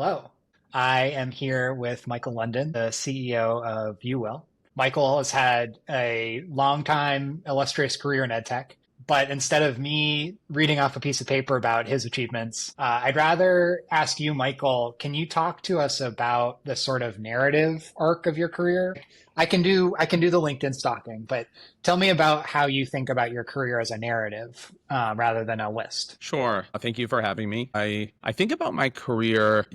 Hello. I am here with Michael London, the CEO of Uwill. Michael has had a long time illustrious career in edtech, but instead of me reading off a piece of paper about his achievements, I'd rather ask you, Michael, can you talk to us about the sort of narrative arc of your career? I can do the LinkedIn stalking, but tell me about how you think about your career as a narrative rather than a list. Sure. Thank you for having me. I think about my career,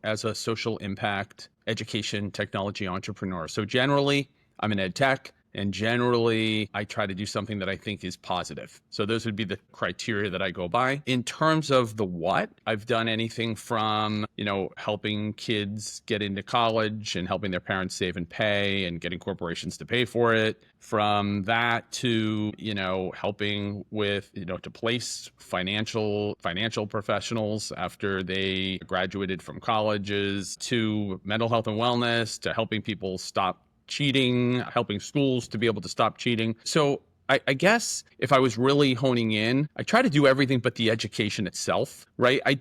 as a social impact education technology entrepreneur. So generally, I'm in ed tech, and generally, I try to do something that I think is positive. So those would be the criteria that I go by. In terms of the what, I've done anything from, helping kids get into college and helping their parents save and pay and getting corporations to pay for it. From that to, helping with, to place financial professionals after they graduated from colleges, to mental health and wellness, to helping people stop cheating, helping schools to be able to stop cheating. So I guess if I was really honing in, I try to do everything but the education itself, right? I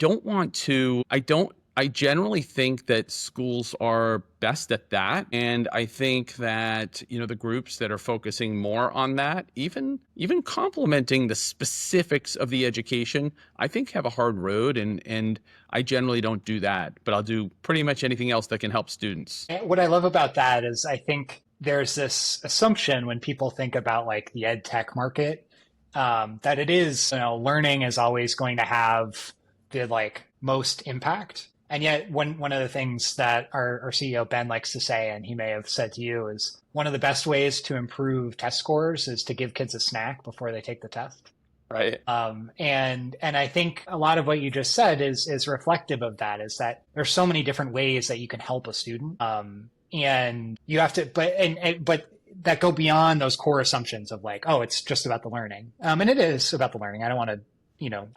generally think that schools are best at that. And I think that, the groups that are focusing more on that, even complementing the specifics of the education, I think have a hard road. And I generally don't do that, but I'll do pretty much anything else that can help students. And what I love about that is I think there's this assumption when people think about like the ed tech market, that it is, learning is always going to have the like most impact. And yet, one of the things that our CEO Ben likes to say, and he may have said to you, is one of the best ways to improve test scores is to give kids a snack before they take the test. Right. And I think a lot of what you just said is reflective of that. Is that there's so many different ways that you can help a student, and you have to, but that go beyond those core assumptions of like, oh, it's just about the learning, and it is about the learning. I don't want to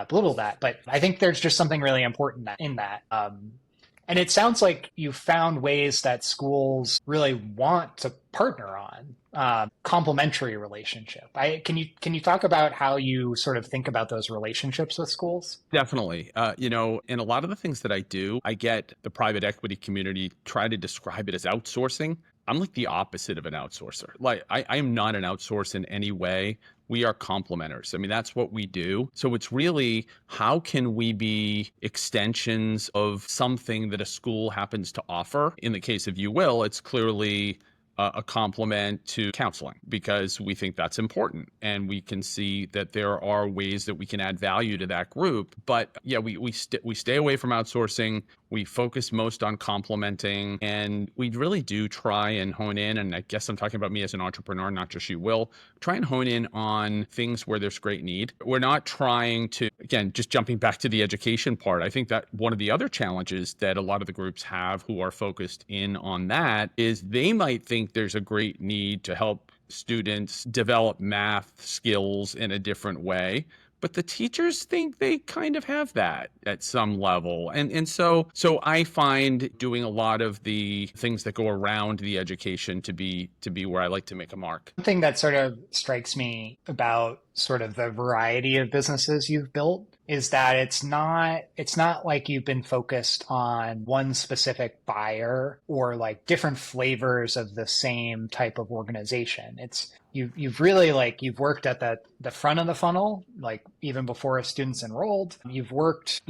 belittle that. But I think there's just something really important in that. And it sounds like you found ways that schools really want to partner on complementary relationship. Can you talk about how you sort of think about those relationships with schools? Definitely. In a lot of the things that I do, I get the private equity community try to describe it as outsourcing. I'm like the opposite of an outsourcer. Like I am not an outsource in any way. We are complementers. I mean, that's what we do. So it's really, how can we be extensions of something that a school happens to offer? In the case of You Will, it's clearly a complement to counseling because we think that's important. And we can see that there are ways that we can add value to that group. But yeah, we stay away from outsourcing. We focus most on complementing, and we really do try and hone in. And I guess I'm talking about me as an entrepreneur, not just You Will. Try and hone in on things where there's great need. We're not trying to, again, just jumping back to the education part. I think that one of the other challenges that a lot of the groups have who are focused in on that is they might think there's a great need to help students develop math skills in a different way. But the teachers think they kind of have that at some level. And so I find doing a lot of the things that go around the education to be where I like to make a mark. One thing that sort of strikes me about sort of the variety of businesses you've built is that it's not like you've been focused on one specific buyer or like different flavors of the same type of organization. You've really like you've worked at the front of the funnel, like even before a student's enrolled. You've worked,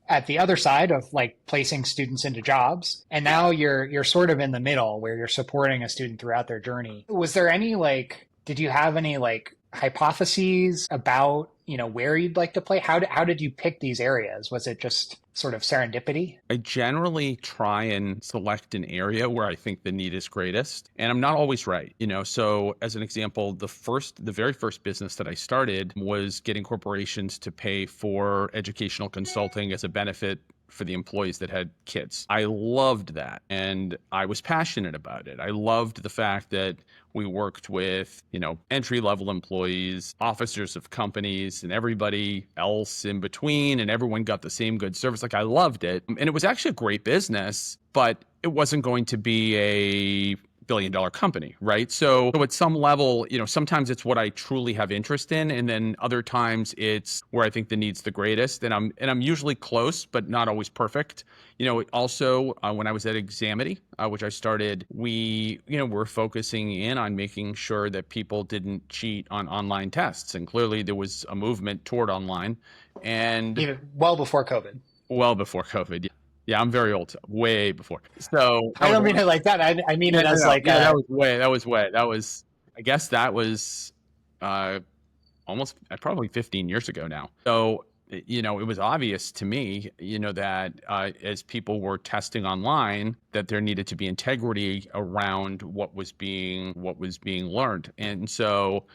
at the other side of like placing students into jobs. And now you're sort of in the middle where you're supporting a student throughout their journey. Was there any like, did you have any like hypotheses about, where you'd like to play? How did you pick these areas? Was it just sort of serendipity? I generally try and select an area where I think the need is greatest. And I'm not always right. So as an example, the very first business that I started was getting corporations to pay for educational consulting as a benefit for the employees that had kids. I loved that. And I was passionate about it. I loved the fact that we worked with, entry-level employees, officers of companies, and everybody else in between, and everyone got the same good service. Like, I loved it. And it was actually a great business, but it wasn't going to be a billion-dollar company, right? So at some level, sometimes it's what I truly have interest in, and then other times it's where I think the need's the greatest. And I'm usually close, but not always perfect. Also, when I was at Examity, which I started, we were focusing in on making sure that people didn't cheat on online tests, and clearly there was a movement toward online, and Even well before COVID. well before COVID. Yeah, I'm very old, way before. So that I was don't mean it like that. I mean yeah, it no, as no. like Yeah, a I guess that was uh almost probably 15 years ago now. So, it was obvious to me, that as people were testing online, that there needed to be integrity around what was being learned. And so,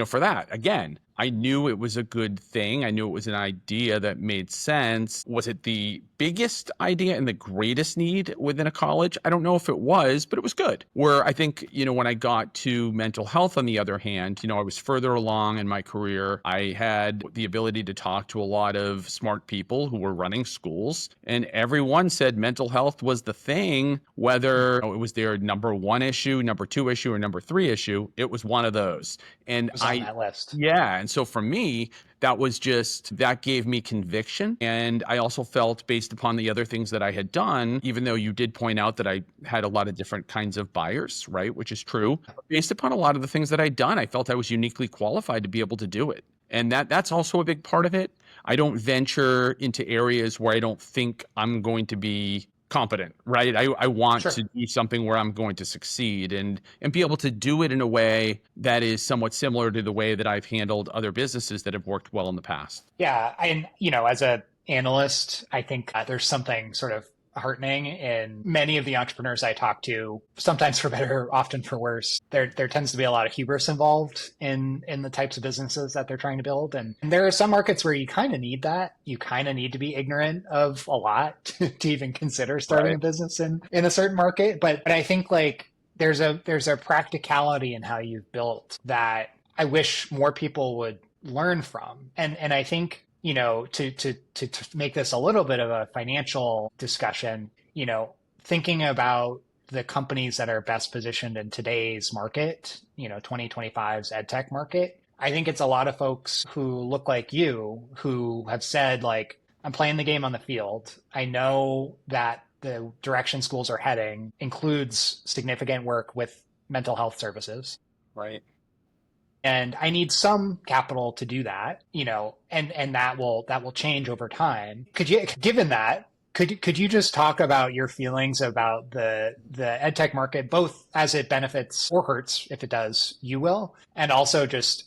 for that, again, I knew it was a good thing. I knew it was an idea that made sense. Was it the biggest idea and the greatest need within a college? I don't know if it was, but it was good. Where I think, when I got to mental health, on the other hand, I was further along in my career. I had the ability to talk to a lot of smart people who were running schools, and everyone said mental health was the thing, whether it was their number one issue, number two issue, or number three issue. It was one of those. And was on that list. yeah. And so for me, that gave me conviction. And I also felt, based upon the other things that I had done, even though you did point out that I had a lot of different kinds of buyers, right? Which is true. Based upon a lot of the things that I'd done, I felt I was uniquely qualified to be able to do it. And that's also a big part of it. I don't venture into areas where I don't think I'm going to be competent, right? I want Sure. to do something where I'm going to succeed and be able to do it in a way that is somewhat similar to the way that I've handled other businesses that have worked well in the past. Yeah, and as a analyst, I think there's something sort of heartening in many of the entrepreneurs I talk to. Sometimes for better, often for worse. There tends to be a lot of hubris involved in the types of businesses that they're trying to build, and there are some markets where you kind of need that. You kind of need to be ignorant of a lot to even consider starting Right. a business in a certain market. But I think like there's a practicality in how you've built that I wish more people would learn from. And I think, to make this a little bit of a financial discussion, thinking about the companies that are best positioned in today's market, 2025's ed tech market, I think it's a lot of folks who look like you who have said, like, I'm playing the game on the field. I know that the direction schools are heading includes significant work with mental health services, Right. and I need some capital to do that, and that will change over time. Given that, could you just talk about your feelings about the ed tech market, both as it benefits or hurts, if it does, Uwill, and also just,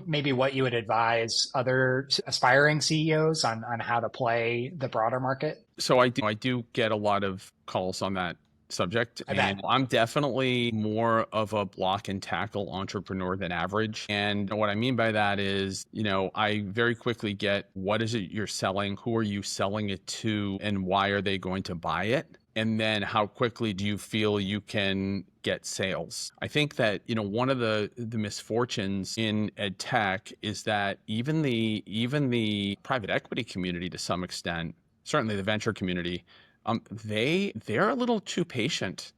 maybe what you would advise other aspiring CEOs on how to play the broader market? So I do get a lot of calls on that subject, I and bet. I'm definitely more of a block and tackle entrepreneur than average. And what I mean by that is, I very quickly get, what is it you're selling? Who are you selling it to? And why are they going to buy it? And then how quickly do you feel you can get sales? I think that, one of the misfortunes in ed tech is that even the private equity community, to some extent, certainly the venture community, they're a little too patient.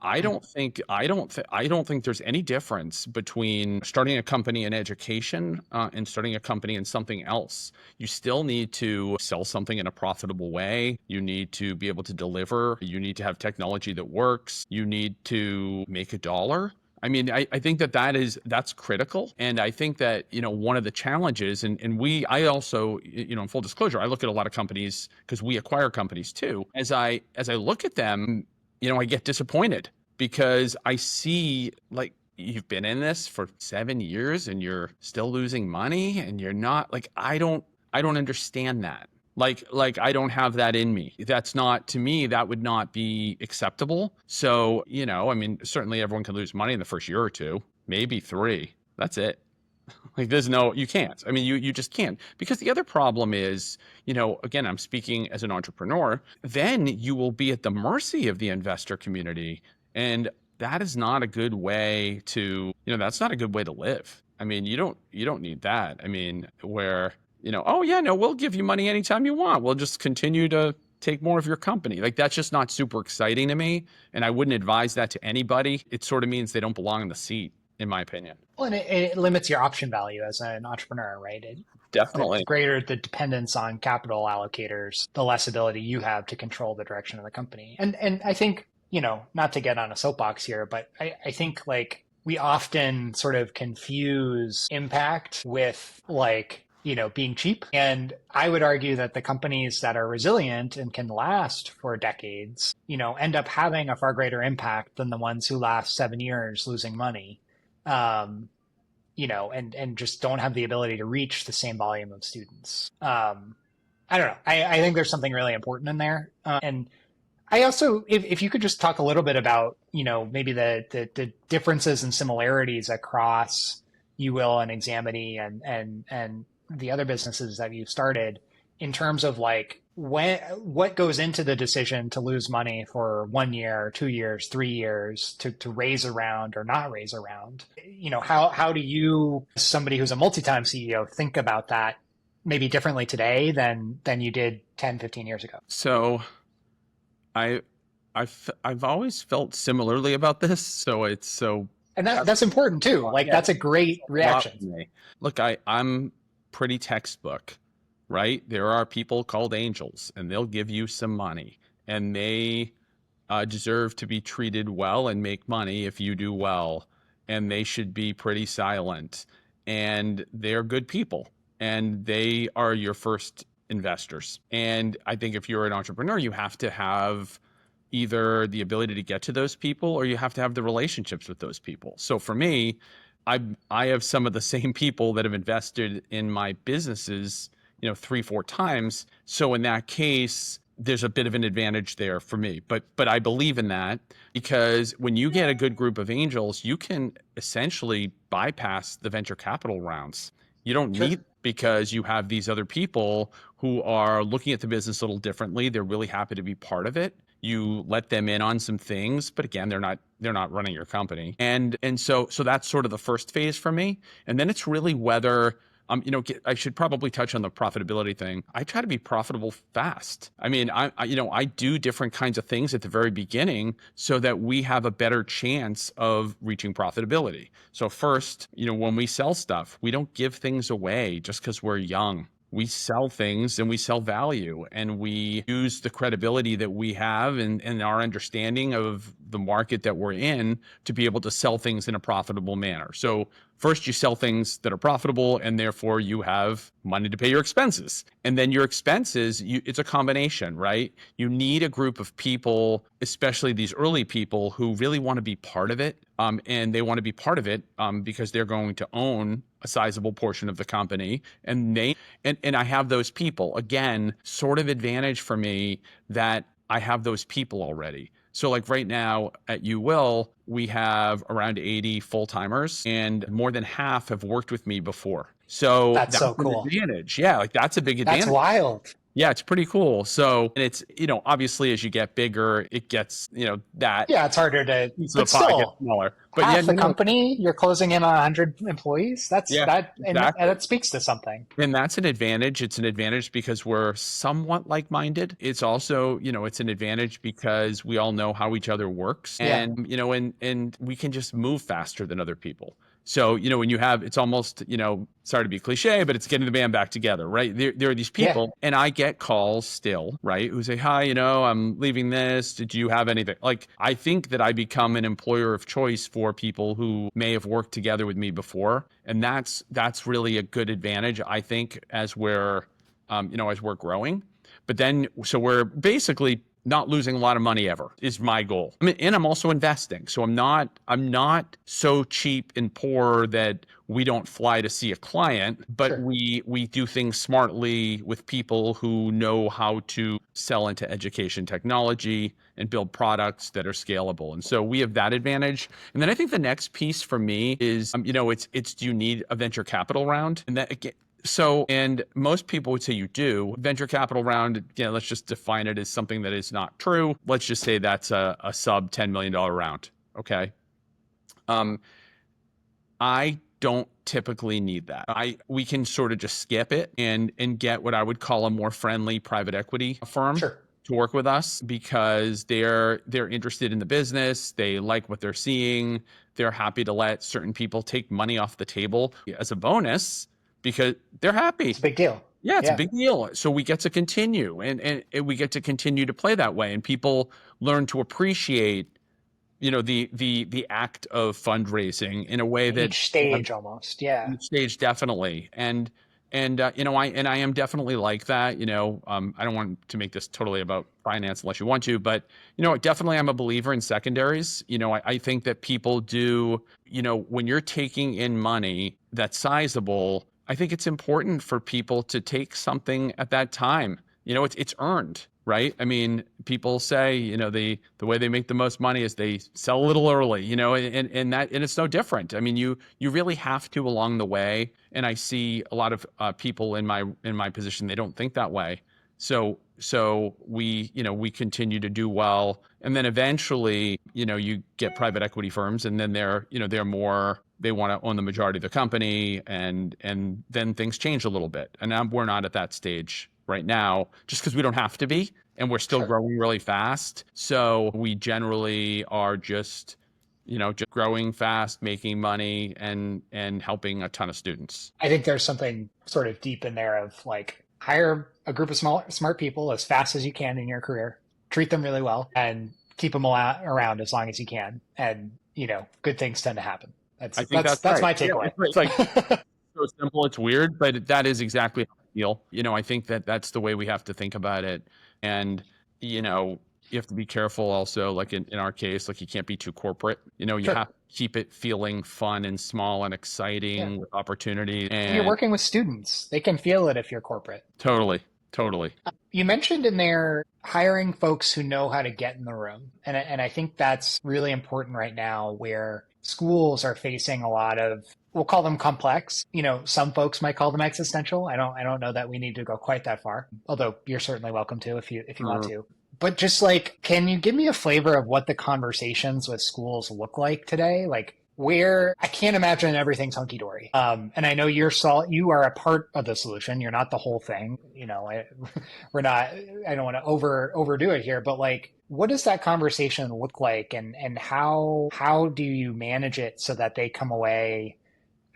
I don't think there's any difference between starting a company in education and starting a company in something else. You still need to sell something in a profitable way. You need to be able to deliver. You need to have technology that works. You need to make a dollar. I mean, I think that's critical. And I think that, one of the challenges, I also, in full disclosure, I look at a lot of companies because we acquire companies too. As I look at them, I get disappointed because I see, like, you've been in this for 7 years and you're still losing money, and you're not, like, I don't understand that. Like I don't have that in me. That's not, to me, that would not be acceptable. So, I mean, certainly everyone can lose money in the first year or two, maybe three. That's it. Like, you can't. I mean, you just can't. Because the other problem is, again, I'm speaking as an entrepreneur, then you will be at the mercy of the investor community. And that is not a good way that's not a good way to live. I mean, you don't need that. I mean, where, oh yeah, no, we'll give you money anytime you want. We'll just continue to take more of your company. Like that's just not super exciting to me. And I wouldn't advise that to anybody. It sort of means they don't belong in the seat, in my opinion. Well, and it limits your option value as an entrepreneur, right? The Definitely. greater the dependence on capital allocators, the less ability you have to control the direction of the company. And I think, not to get on a soapbox here, but I think like we often sort of confuse impact with like, being cheap. And I would argue that the companies that are resilient and can last for decades, end up having a far greater impact than the ones who last 7 years losing money. Um, and just don't have the ability to reach the same volume of students. I don't know. I think there's something really important in there. And I also, if you could just talk a little bit about, maybe the differences and similarities across Uwill and Examity and the other businesses that you've started in terms of like what goes into the decision to lose money for 1 year, 2 years, 3 years to raise a round or not raise a round. How do you, somebody who's a multi-time CEO, think about that maybe differently today than you did 10, 15 years ago? So I, I've always felt similarly about this. And that's important too. Like yeah, that's a great a lot for reaction. me. Look, I'm pretty textbook, right? There are people called angels, and they'll give you some money, and they deserve to be treated well and make money if you do well, and they should be pretty silent. And they're good people, and they are your first investors. And I think if you're an entrepreneur, you have to have either the ability to get to those people or you have to have the relationships with those people. So for me, I have some of the same people that have invested in my businesses, 3, 4 times. So in that case, there's a bit of an advantage there for me. But I believe in that because when you get a good group of angels, you can essentially bypass the venture capital rounds. You don't Sure. need because you have these other people who are looking at the business a little differently. They're really happy to be part of it. You let them in on some things, but again, they're not running your company. And so that's sort of the first phase for me. And then it's really whether I should probably touch on the profitability thing. I try to be profitable fast. I mean, I do different kinds of things at the very beginning so that we have a better chance of reaching profitability. So first, when we sell stuff, we don't give things away just because we're young. We sell things and we sell value, and we use the credibility that we have and our understanding of the market that we're in to be able to sell things in a profitable manner. So first you sell things that are profitable, and therefore you have money to pay your expenses. And then your expenses, it's a combination, right? You need a group of people, especially these early people who really want to be part of it. And they want to be part of it because they're going to own a sizable portion of the company. And I have those people. Again, sort of advantage for me that I have those people already. So like right now at Uwill, we have around 80 full-timers, and more than half have worked with me before. So That's that's so an cool. advantage. Yeah, like that's a big That's advantage. wild. Yeah, it's pretty cool. So, and it's, obviously as you get bigger, it gets, that Yeah, it's harder to, piece of but the pie gets still, smaller. But yeah, half the company, you're closing in on 100 employees. yeah, And exactly. that speaks to something. And that's an advantage. It's an advantage because we're somewhat like-minded. It's also, it's an advantage because we all know how each other works, Yeah. and, and we can just move faster than other people. So, when you have, it's almost, sorry to be cliche, but it's getting the band back together, right? There are these Yeah. people, and I get calls still, right, who say, hi, I'm leaving this. Did you have anything? Like, I think that I become an employer of choice for people who may have worked together with me before. And that's really a good advantage, I think, as we're growing. But then, so we're basically not losing a lot of money ever is my goal. I mean, and I'm also investing. So I'm not so cheap and poor that we don't fly to see a client, but Sure. we do things smartly with people who know how to sell into education technology and build products that are scalable. And so we have that advantage. And then I think the next piece for me is, it's do you need a venture capital round? And that again, and most people would say you do. Venture capital round, let's just define it as something that is not true. Let's just say that's a sub $10 million round. Okay. I don't typically need that. We can sort of just skip it and get what I would call a more friendly private equity firm. Sure. to work with us because they're interested in the business, they like what they're seeing, they're happy to let certain people take money off the table as a bonus because they're It's happy. a big deal. Yeah, it's a Yeah. big deal. So we get to continue and we get to continue to play that way. And people learn to appreciate, the act of fundraising in a way that Each stage almost. Yeah. each stage definitely. And I am definitely like that. I don't want to make this totally about finance unless you want to, but definitely I'm a believer in secondaries. I think that people do, when you're taking in money that's sizable, I think it's important for people to take something at that time. It's earned, right? I mean, people say, the way they make the most money is they sell a little early, and it's no different. I mean, you really have to along the way. And I see a lot of people in my position, they don't think that way. So we continue to do well, and then eventually, you get private equity firms, and then they're more, they want to own the majority of the company, and then things change a little bit. And we're not at that stage right now, just because we don't have to be, and we're still Sure. growing really fast. So we generally are just growing fast, making money, and helping a ton of students. I think there's something sort of deep in there of like hire a group of smart people as fast as you can in your career, treat them really well, and keep them around as long as you can. And, good things tend to happen. That's I think that's that's that's right. my Yeah, takeaway. it's like so simple, it's weird, but that is exactly how I feel. I think that that's the way we have to think about it. And, you have to be careful also, like in our case, like you can't be too corporate. You Sure. have to keep it feeling fun and small and Yeah. exciting with opportunity. You're And working with students. They can feel it if you're corporate. totally, totally. You mentioned in there hiring folks who know how to get in the room. And I think that's really important right now where schools are facing a lot of, we'll call them complex. Some folks might call them existential. I don't know that we need to go quite that far, although you're certainly welcome to if you want Uh, to. But just like, can you give me a flavor of what the conversations with schools look like today? Like where I can't imagine everything's hunky dory. And I know you are a part of the solution. You're not the whole thing. We're not, I don't want to overdo it here, but like, what does that conversation look like and how do you manage it so that they come away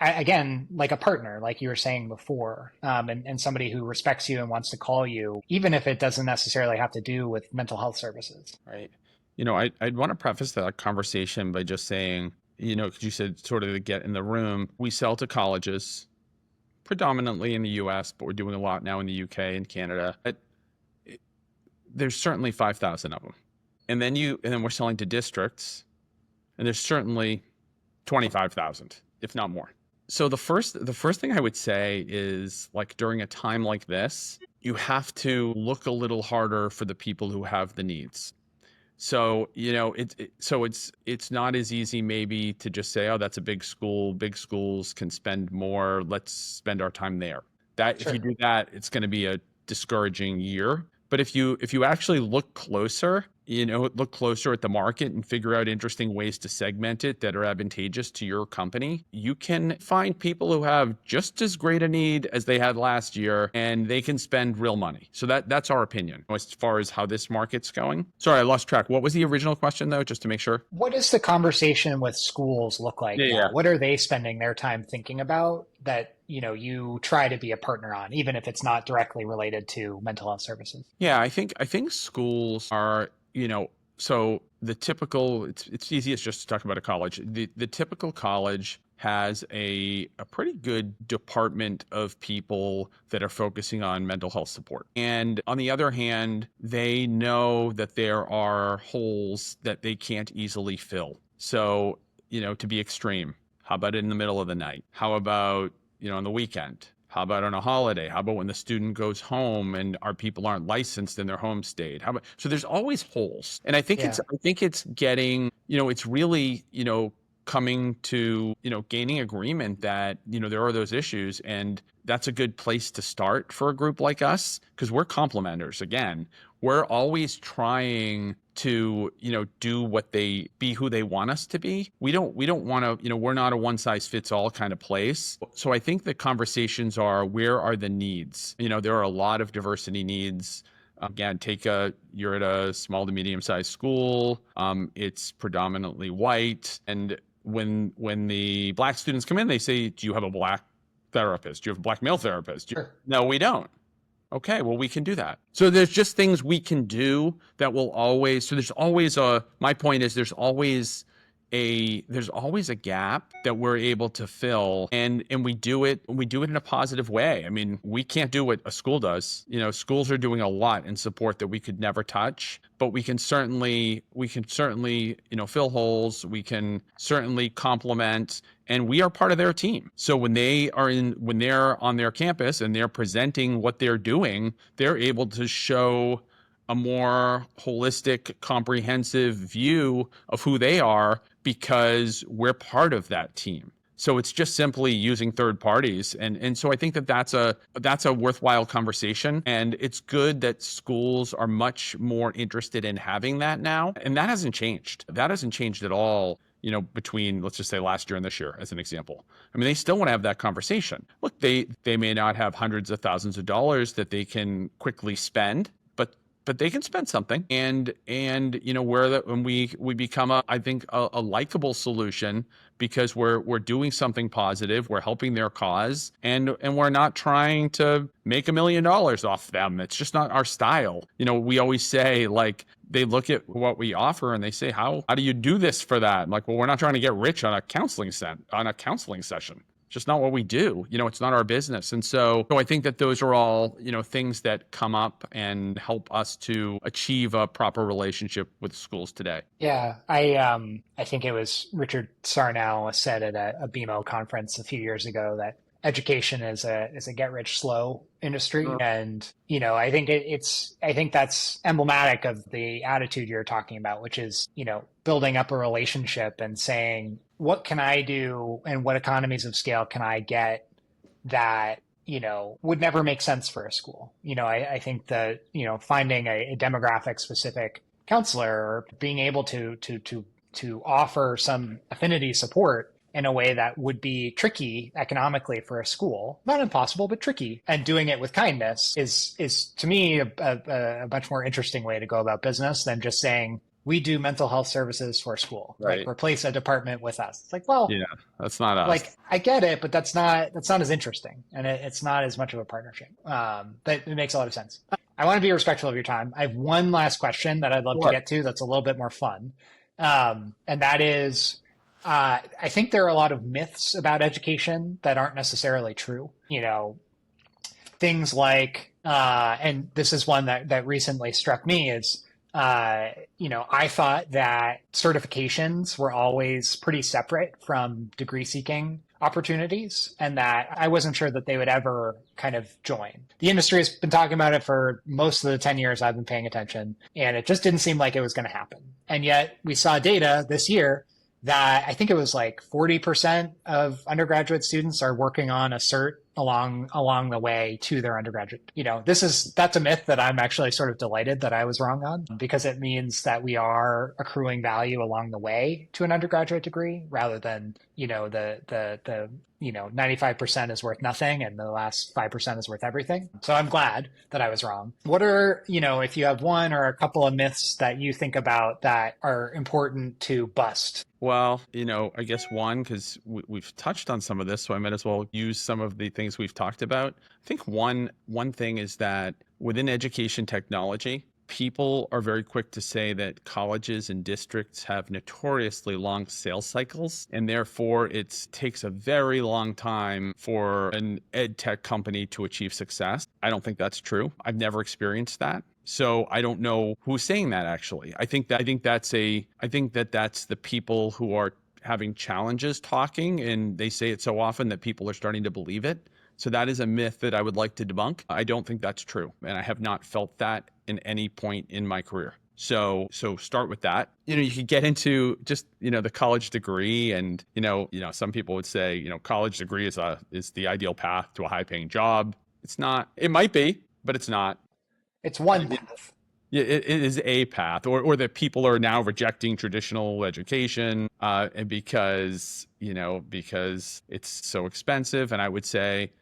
again, like a partner, like you were saying before, and somebody who respects you and wants to call you, even if it doesn't necessarily have to do with mental health services. right. I'd want to preface that conversation by just saying, because you said sort of to get in the room, we sell to colleges, predominantly in the US, but we're doing a lot now in the UK and Canada. There's certainly 5,000 of them. And then we're selling to districts, and there's certainly 25,000, if not more. So the first thing I would say is, like, during a time like this, you have to look a little harder for the people who have the needs. So, it's not as easy maybe to just say, oh, that's a big school. Big schools can spend more. Let's spend our time there. If you Sure. do that, it's going to be a discouraging year. But if you actually look closer at the market and figure out interesting ways to segment it that are advantageous to your company, you can find people who have just as great a need as they had last year, and they can spend real money. So that's our opinion as far as how this market's going. Sorry, I lost track. What was the original question, though, just to make sure? What does the conversation with schools look like Yeah, now? yeah. What are they spending their time thinking about that, you try to be a partner on, even if it's not directly related to mental health services? Yeah, I think schools are, so the typical, it's easiest just to talk about a college. The typical college has a pretty good department of people that are focusing on mental health support. And on the other hand, they know that there are holes that they can't easily fill. So, to be extreme, how about in the middle of the night? How about, on the weekend? How about on a holiday? How about when the student goes home and our people aren't licensed in their home state? So there's always holes. And I think Yeah. it's getting, it's really, coming to, gaining agreement that, there are those issues. And that's a good place to start for a group like us, because we're complementers. Again, we're always trying to, be who they want us to be. We don't want to, we're not a one size fits all kind of place. So I think the conversations are, where are the needs? There are a lot of diversity needs Again, you're at a small to medium sized school. It's predominantly white. And when the black students come in, they say, do you have a black therapist? Do you have a black male therapist? Sure. No, we don't. Okay, well, we can do that. So there's just things we can do that will always, so there's always my point is there's always a gap that we're able to fill, and we do it in a positive way. I mean, we can't do what a school does. Schools are doing a lot in support that we could never touch, but we can certainly fill holes. We can certainly complement, and we are part of their team. So when they're on their campus and they're presenting what they're doing, they're able to show a more holistic, comprehensive view of who they are because we're part of that team. So it's just simply using third parties. And so I think that's a worthwhile conversation. And it's good that schools are much more interested in having that now. And that hasn't changed. That hasn't changed at all, between, let's just say, last year and this year, as an example. I mean, they still want to have that conversation. Look, they may not have hundreds of thousands of dollars that they can quickly spend, but they can spend something, and when we become I think a likable solution, because we're doing something positive, we're helping their cause, and we're not trying to make $1 million off them. It's just not our style. We always say, like, they look at what we offer and they say, how do you do this for that? I'm like, well, we're not trying to get rich on a counseling session. Just not what we do. It's not our business. And so I think that those are all, things that come up and help us to achieve a proper relationship with schools today. Yeah, I think it was Richard Sarnell said at a BMO conference a few years ago that education is a get rich slow industry. Sure. And, I think I think that's emblematic of the attitude you're talking about, which is, building up a relationship and saying, what can I do and what economies of scale can I get that, would never make sense for a school? I think that, finding a demographic specific counselor or being able to offer some affinity support in a way that would be tricky economically for a school, not impossible, but tricky, and doing it with kindness is to me a much more interesting way to go about business than just saying, we do mental health services for school. Right. Like, replace a department with us. It's like, well, yeah, that's not us. Like, I get it, but that's not as interesting, and it's not as much of a partnership. But it makes a lot of sense. I want to be respectful of your time. I have one last question that I'd love to get to that's a little bit more fun, and that is, I think there are a lot of myths about education that aren't necessarily true. Things like, and this is one that recently struck me, is, I thought that certifications were always pretty separate from degree seeking opportunities, and that I wasn't sure that they would ever kind of join. The industry has been talking about it for most of the 10 years I've been paying attention, and it just didn't seem like it was going to happen. And yet we saw data this year that I think it was like 40% of undergraduate students are working on a cert along the way to their undergraduate. That's a myth that I'm actually sort of delighted that I was wrong on, because it means that we are accruing value along the way to an undergraduate degree, rather than, the 95% is worth nothing and the last 5% is worth everything. So I'm glad that I was wrong. What are, if you have one or a couple of myths that you think about that are important to bust? Well, I guess one, because we've touched on some of this, so I might as well use some of the things we've talked about. I think one thing is that within education technology, people are very quick to say that colleges and districts have notoriously long sales cycles, and therefore it takes a very long time for an ed tech company to achieve success. I don't think that's true. I've never experienced that. So I don't know who's saying that, actually. I think that's the people who are having challenges talking, and they say it so often that people are starting to believe it. So that is a myth that I would like to debunk. I don't think that's true, and I have not felt that in any point in my career. So start with that. You could get into just, the college degree, and, some people would say, college degree is the ideal path to a high paying job. It's not. It might be, but it's not. It's one path. Yeah, it is a path, or that people are now rejecting traditional education, and because it's so expensive. And I would say,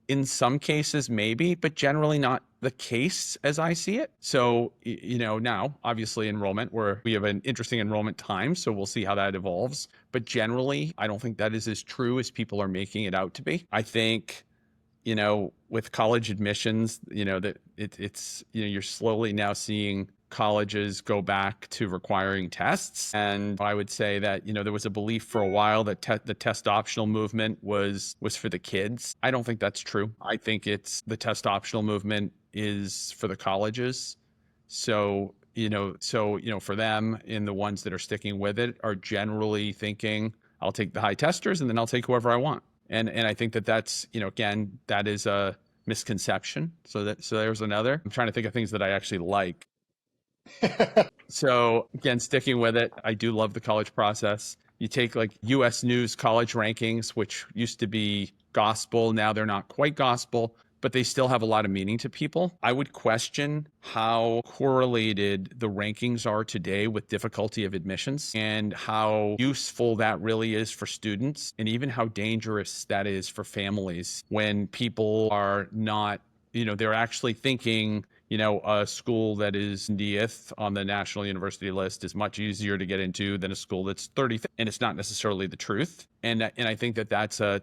In some cases, maybe, but generally not the case as I see it. So, now obviously enrollment, where we have an interesting enrollment time. So we'll see how that evolves. But generally, I don't think that is as true as people are making it out to be. I think, with college admissions, that it's, you're slowly now seeing colleges go back to requiring tests. And I would say that, there was a belief for a while that the test optional movement was for the kids. I don't think that's true. I think it's the test optional movement is for the colleges. So, for them, and the ones that are sticking with it are generally thinking, I'll take the high testers and then I'll take whoever I want. And I think that that's, again, that is a misconception. So there's another. I'm trying to think of things that I actually like. So again, sticking with it, I do love the college process. You take like US News college rankings, which used to be gospel. Now they're not quite gospel, but they still have a lot of meaning to people. I would question how correlated the rankings are today with difficulty of admissions and how useful that really is for students, and even how dangerous that is for families when people are not, they're actually thinking, a school that is 90th on the National University list is much easier to get into than a school that's 30th, and it's not necessarily the truth. And I think that that's a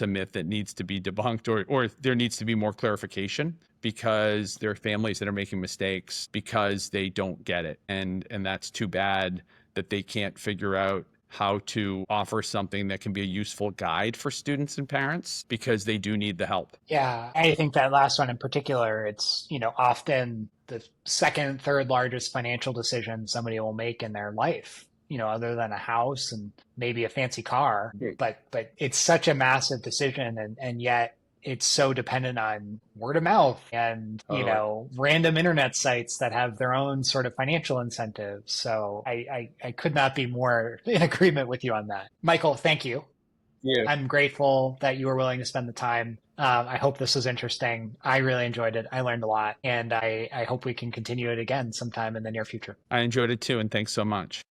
myth that needs to be debunked, or there needs to be more clarification, because there are families that are making mistakes because they don't get it, and that's too bad that they can't figure out how to offer something that can be a useful guide for students and parents, because they do need the help. Yeah, I think that last one in particular, it's, often the second, third largest financial decision somebody will make in their life, other than a house and maybe a fancy car. Great. But it's such a massive decision, and yet it's so dependent on word of mouth and, Totally. random internet sites that have their own sort of financial incentives. So I could not be more in agreement with you on that. Michael, thank you. Yeah. I'm grateful that you were willing to spend the time. I hope this was interesting. I really enjoyed it. I learned a lot, and I hope we can continue it again sometime in the near future. I enjoyed it too, and thanks so much.